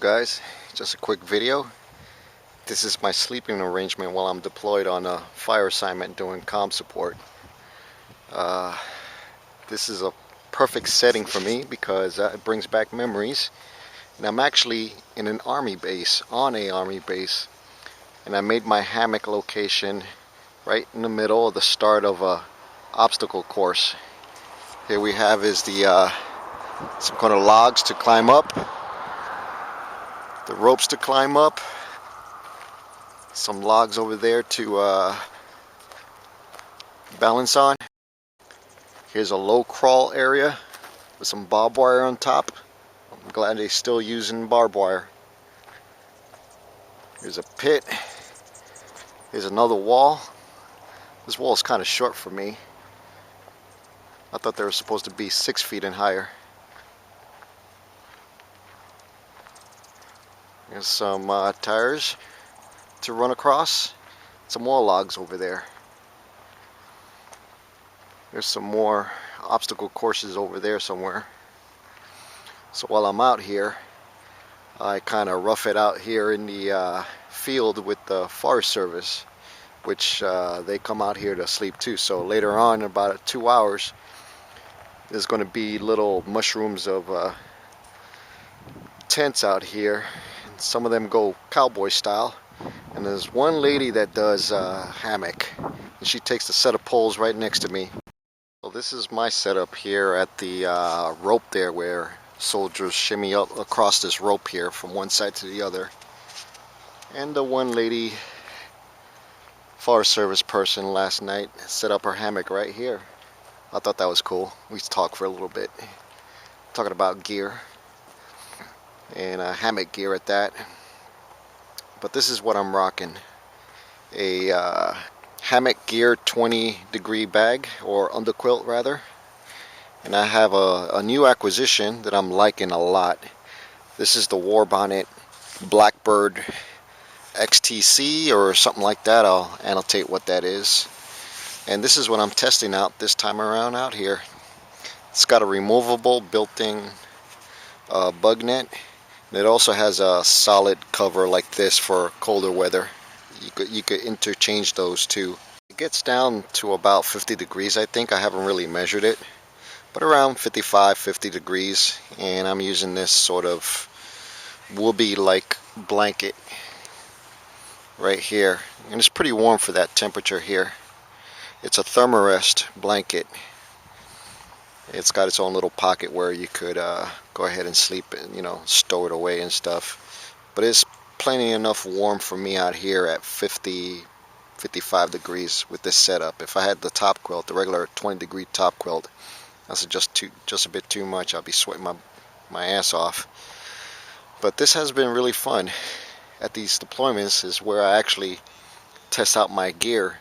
guys? Just a quick video. This is my sleeping arrangement while I'm deployed on a fire assignment doing comm support. This is a perfect setting for me because it brings back memories. And I'm actually in an army base, on a army base, and I made my hammock location right in the middle of the start of a obstacle course. Here we have is the some kind of logs to climb up, the ropes to climb up, some logs over there to balance on. Here's a low crawl area with some barbed wire on top. I'm glad they're still using barbed wire. Here's a pit. Here's another wall. This wall is kind of short for me. I thought they were supposed to be 6 feet and higher. There's some tires to run across. Some more logs over there. There's some more obstacle courses over there somewhere. So while I'm out here, I kind of rough it out here in the field with the Forest Service, which they come out here to sleep too. So later on, in about 2 hours, there's going to be little mushrooms of tents out here. Some of them go cowboy style, and there's one lady that does hammock, and she takes the set of poles right next to me. So this is my setup here at the rope there, where soldiers shimmy up across this rope here from one side to the other. And the one lady Forest Service person last night set up her hammock right here. I thought that was cool. We talked for a little bit, talking about gear and hammock gear at that. But this is what I'm rocking: a hammock gear 20-degree bag, or underquilt rather. And I have a new acquisition that I'm liking a lot. This is the Warbonnet Blackbird XLC or something like that. I'll annotate what that is. And this is what I'm testing out this time around out here. It's got a removable built-in bug net. And it also has a solid cover like this for colder weather. You could interchange those two. It gets down to about 50 degrees, I think. I haven't really measured it, but around 55-50 degrees. And I'm using this sort of woolly-like blanket right here, and it's pretty warm for that temperature here. It's a thermarest blanket. It's got its own little pocket where you could go ahead and sleep and, stow it away and stuff. But it's plenty enough warm for me out here at 55 degrees with this setup. If I had the top quilt, the regular 20-degree top quilt, that's just a bit too much. I'll be sweating my ass off. But this has been really fun. At these deployments is where I actually test out my gear.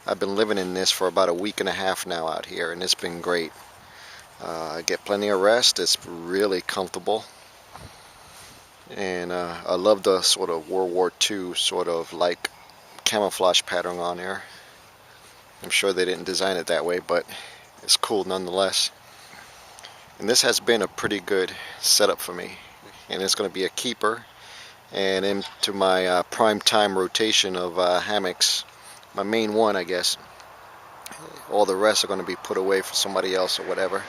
I've been living in this for about a week and a half now out here, and it's been great. I get plenty of rest. It's really comfortable, and I love the sort of World War II sort of like camouflage pattern on there. I'm sure they didn't design it that way, but it's cool nonetheless. And this has been a pretty good setup for me, and it's going to be a keeper. And into my prime time rotation of hammocks, my main one, I guess. All the rest are going to be put away for somebody else or whatever.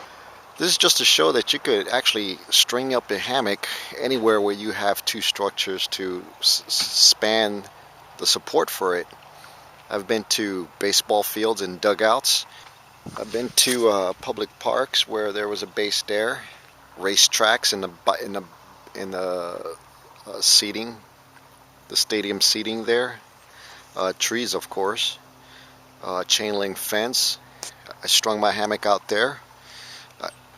This is just to show that you could actually string up a hammock anywhere where you have two structures to span the support for it. I've been to baseball fields and dugouts. I've been to public parks where there was a base there, race tracks in the seating, the stadium seating there, trees of course, chain link fence. I strung my hammock out there,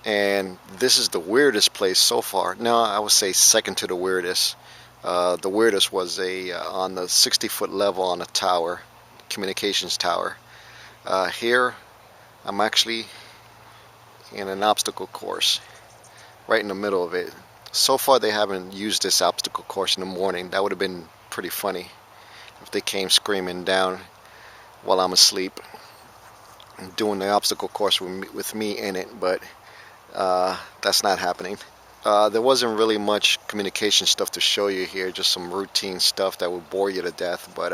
and this is the weirdest place so far. No, I would say second to the weirdest. The weirdest was on the 60-foot level on a tower, communications tower. Here I'm actually in an obstacle course right in the middle of it. So far they haven't used this obstacle course in the morning. That would have been pretty funny if they came screaming down while I'm asleep doing the obstacle course with me in it, but that's not happening. There wasn't really much communication stuff to show you here, just some routine stuff that would bore you to death, but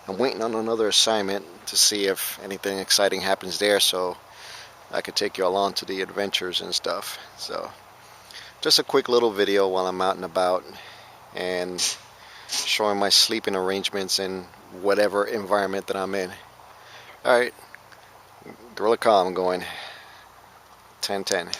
I'm waiting on another assignment to see if anything exciting happens there, so I could take you along to the adventures and stuff. So just a quick little video while I'm out and about and showing my sleeping arrangements in whatever environment that I'm in. Alright, Gorilla Comm going 10-10.